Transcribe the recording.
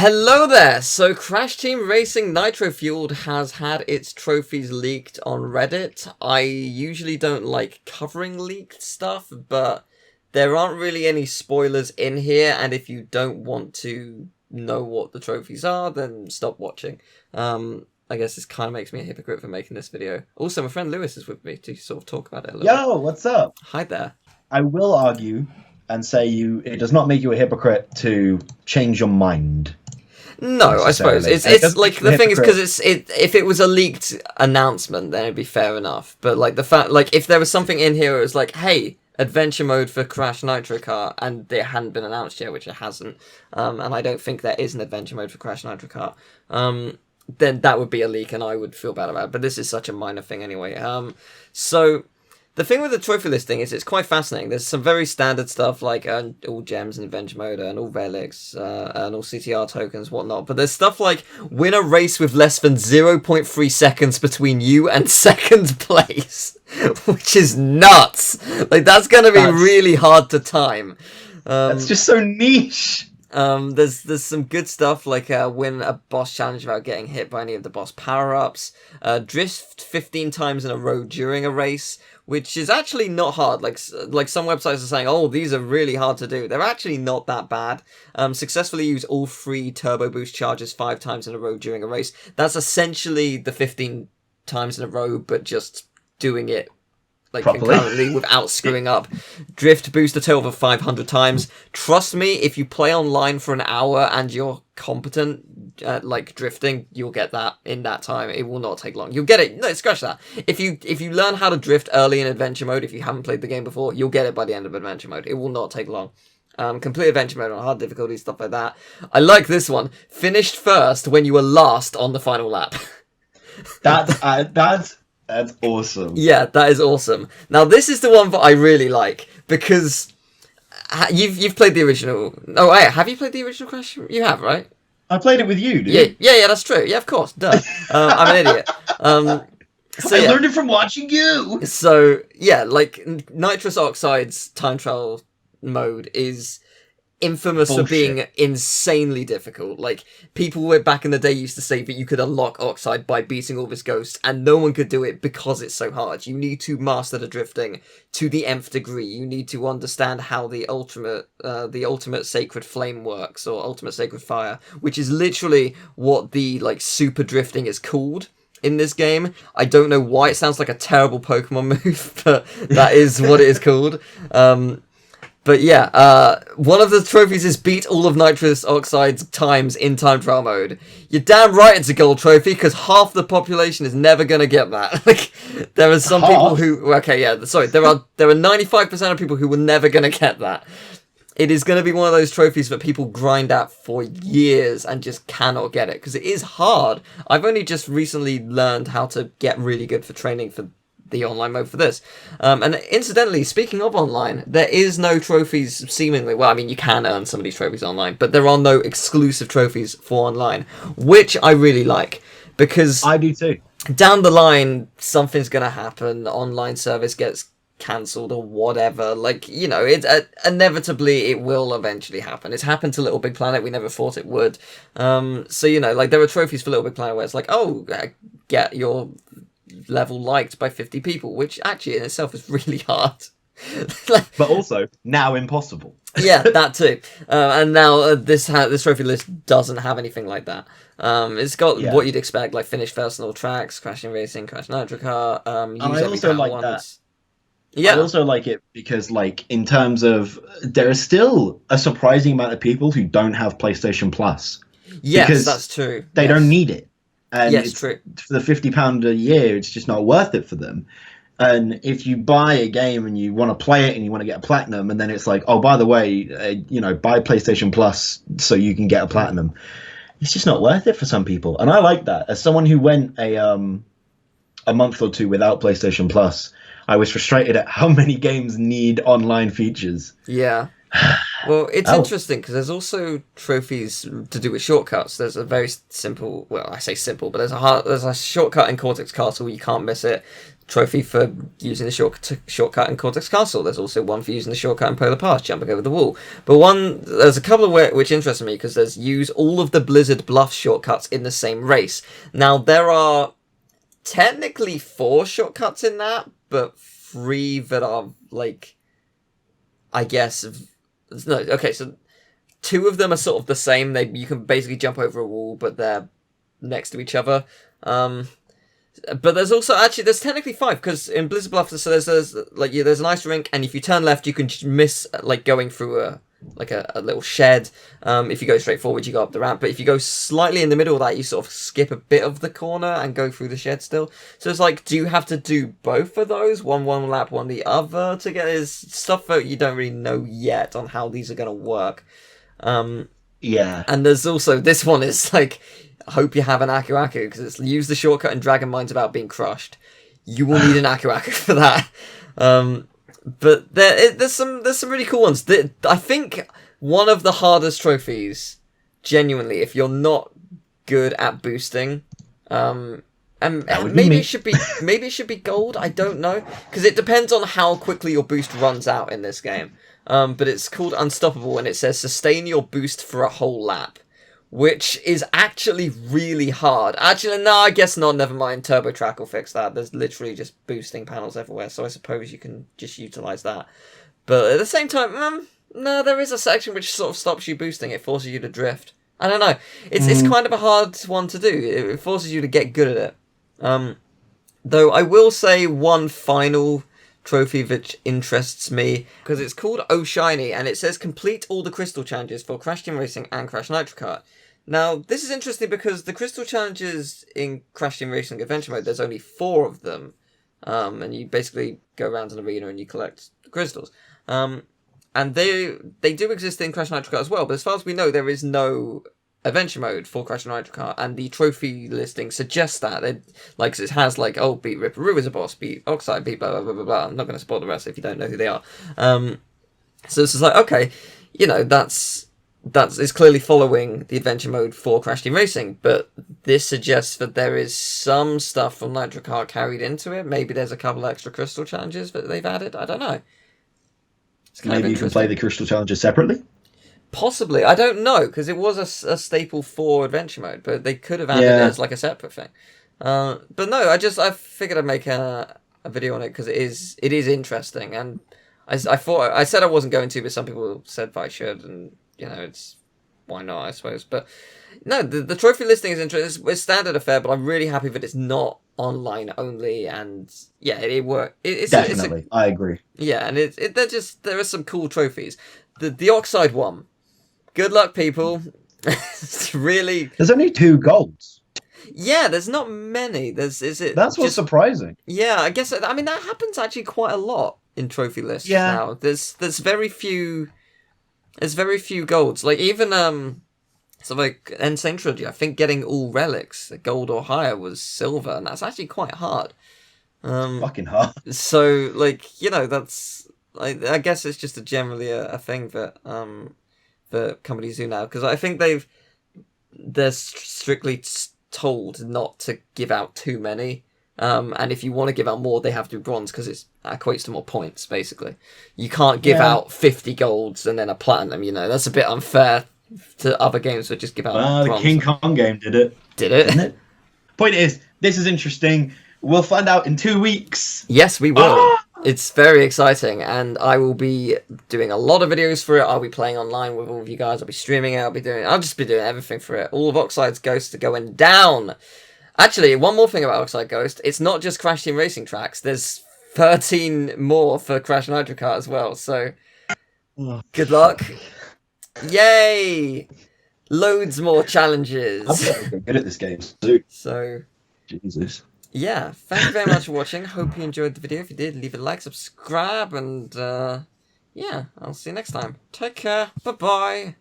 Hello there! So Crash Team Racing Nitro-Fueled has had its trophies leaked on Reddit. I usually don't like covering leaked stuff, but there aren't really any spoilers in here, and if you don't want to know what the trophies are, then stop watching. I guess this kind of makes me a hypocrite for making this video. Also, my friend Lewis is with me to sort of talk about it a little bit. Yo, what's up? Hi there. I will argue and say it does not make you a hypocrite to change your mind. No, I suppose it's like the thing is because if it was a leaked announcement, then it'd be fair enough. But like the fact, like if there was something in here, it was like, hey, adventure mode for Crash Nitro Kart, and it hadn't been announced yet, which it hasn't, and I don't think there is an adventure mode for Crash Nitro Kart. Then that would be a leak, and I would feel bad about it. But this is such a minor thing anyway. So. The thing with the trophy listing is it's quite fascinating. There's some very standard stuff like all gems and adventure mode and all relics and all CTR tokens, whatnot. But there's stuff like win a race with less than 0.3 seconds between you and second place, which is nuts. Like that's going to be really hard to time. That's just so niche. There's some good stuff like win a boss challenge without getting hit by any of the boss power-ups, drift 15 times in a row during a race, which is actually not hard. Like some websites are saying, oh, these are really hard to do. They're actually not that bad. Successfully use all 3 turbo boost charges 5 times in a row during a race. That's essentially the 15 times in a row, but just doing it like concurrently without screwing up. Drift boost a total of 500 times. Trust me, if you play online for an hour and you're competent at like drifting, you'll get that in that time. It will not take long. You'll get it. No, scratch that. If you learn how to drift early in adventure mode, if you haven't played the game before, you'll get it by the end of adventure mode. It will not take long. Complete adventure mode on hard difficulty, stuff like that. I like this one. Finished first when you were last on the final lap. That's awesome. Yeah, that is awesome. Now, this is the one that I really like, because you've played the original... Oh, wait, have you played the original Crash? You have, right? I played it with you, dude. Yeah, that's true. Yeah, of course. Duh. I'm an idiot. I learned it from watching you! So, yeah, like, Nitrous Oxide's time trial mode is infamous for being insanely difficult. Like, people back in the day used to say that you could unlock Oxide by beating all his ghosts, and no one could do it because it's so hard. You need to master the drifting to the nth degree. You need to understand how the ultimate sacred flame works, or ultimate sacred fire, which is literally what the like super drifting is called in this game. I don't know why it sounds like a terrible Pokemon move, but that is what it is called. But yeah, one of the trophies is beat all of Nitrous Oxide's times in time trial mode. You're damn right it's a gold trophy, because half the population is never going to get that. Like, there are some people who... Okay, yeah, sorry, there are 95% of people who were never going to get that. It is going to be one of those trophies that people grind at for years and just cannot get it, because it is hard. I've only just recently learned how to get really good for training for the online mode for this. And incidentally, speaking of online, there is no trophies seemingly. Well, I mean, you can earn some of these trophies online, but there are no exclusive trophies for online, which I really like, because I do too. Down the line, something's going to happen. Online service gets cancelled or whatever. Like, you know, inevitably it will eventually happen. It's happened to Little Big Planet. We never thought it would. So, you know, like there are trophies for Little Big Planet where it's like, oh, get your level liked by 50 people, which actually in itself is really hard. But also now impossible. Yeah, that too. And now this trophy list doesn't have anything like that. It's got what you'd expect, like finish first on all tracks, Crashing Racing, Crash Nitro Kart. And I also like that. Yeah, I also like it because, like, in terms of there is still a surprising amount of people who don't have PlayStation Plus. Yes, that's true. They don't need it. And yes, true. For the £50 a year, it's just not worth it for them. And if you buy a game and you want to play it and you want to get a platinum, and then it's like, oh, by the way, you know, buy PlayStation Plus so you can get a platinum. It's just not worth it for some people. And I like that. As someone who went a month or two without PlayStation Plus, I was frustrated at how many games need online features. Yeah. Well, it's interesting because there's also trophies to do with shortcuts. There's a very simple, well, I say simple, but there's a shortcut in Cortex Castle. You can't miss it. trophy for using the shortcut in Cortex Castle. There's also one for using the shortcut in Polar Pass, jumping over the wall. But there's a couple of which interest me, because there's use all of the Blizzard Bluff shortcuts in the same race. Now, there are technically 4 shortcuts in that, but 3 that are, like, I guess... No, okay, so 2 of them are sort of the same. You can basically jump over a wall, but they're next to each other. But there's also, actually, there's technically 5, because in Blizzard Bluff, so there's an ice rink, and if you turn left, you can just miss, like, going through a little shed. If you go straight forward, you go up the ramp, but if you go slightly in the middle of that, you sort of skip a bit of the corner and go through the shed still. So it's like, do you have to do both of those? One lap, one the other, to get this stuff that you don't really know yet on how these are going to work. Yeah. And there's also, this one is like... I hope you have an Aku Aku, because it's use the shortcut in Dragon Mine's about being crushed. You will need an Aku Aku for that. But there's some really cool ones. I think one of the hardest trophies, genuinely, if you're not good at boosting, and maybe it should be gold. I don't know, because it depends on how quickly your boost runs out in this game. But it's called Unstoppable, and it says sustain your boost for a whole lap, which is actually really hard. Actually, no, I guess not. Never mind. Turbo Track will fix that. There's literally just boosting panels everywhere, so I suppose you can just utilize that. But at the same time, no, there is a section which sort of stops you boosting. It forces you to drift. I don't know. It's kind of a hard one to do. It forces you to get good at it. Though I will say one final trophy which interests me, because it's called Oh Shiny, and it says complete all the crystal challenges for Crash Team Racing and Crash Nitro Kart. Now, this is interesting because the crystal challenges in Crash Team Racing Adventure Mode, there's only 4 of them, and you basically go around an arena and you collect the crystals. And they do exist in Crash Nitro Kart as well, but as far as we know, there is no Adventure Mode for Crash Nitro Kart, and the trophy listing suggests that. It has, beat Ripperoo as a boss, beat Oxide, beat blah, blah, blah, blah, blah. I'm not going to spoil the rest if you don't know who they are. So it's just like, okay, it's clearly following the Adventure Mode for Crash Team Racing, but this suggests that there is some stuff from Nitro Kart carried into it. Maybe there's a couple extra crystal challenges that they've added. I don't know. Maybe you can play the crystal challenges separately? Possibly. I don't know, because it was a staple for Adventure Mode, but they could have added it as like a separate thing. But no, I figured I'd make a video on it because it is interesting, and I said I wasn't going to, but some people said that I should, and it's why not, I suppose. But no, the trophy listing is interesting. It's standard affair, but I'm really happy that it's not online only, and it works. Definitely, I agree. Yeah, and there are some cool trophies. The Oxide one. Good luck, people. It's really. There's only 2 golds. Yeah, there's not many. That's what's surprising. Yeah, I guess. I mean, that happens actually quite a lot in trophy lists now. There's very few. There's very few golds. Like even so like Insane Trilogy, I think getting all relics, gold or higher, was silver, and that's actually quite hard. Fucking hard. So that's. I guess it's just generally a thing that companies do now, because I think they're strictly told not to give out too many, and if you want to give out more, they have to do bronze because it equates to more points. Basically, you can't give out 50 golds and then a platinum. That's a bit unfair to other games that just give out. Bronze. The King Kong game did it. Didn't it? Point is, this is interesting. We'll find out in 2 weeks. Yes, we will. It's very exciting, and I will be doing a lot of videos for it. I'll be playing online with all of you guys. I'll be streaming it. I'll just be doing everything for it. All of Oxide's Ghosts are going down. Actually, one more thing about Oxide Ghost. It's not just Crash Team Racing tracks. There's 13 more for Crash Nitro Kart as well. So, good luck. Yay! Loads more challenges. I'm getting good at this game too. So, Jesus. Yeah, thank you very much for watching. Hope you enjoyed the video. If you did, leave a like, subscribe, and I'll see you next time. Take care. Bye-bye.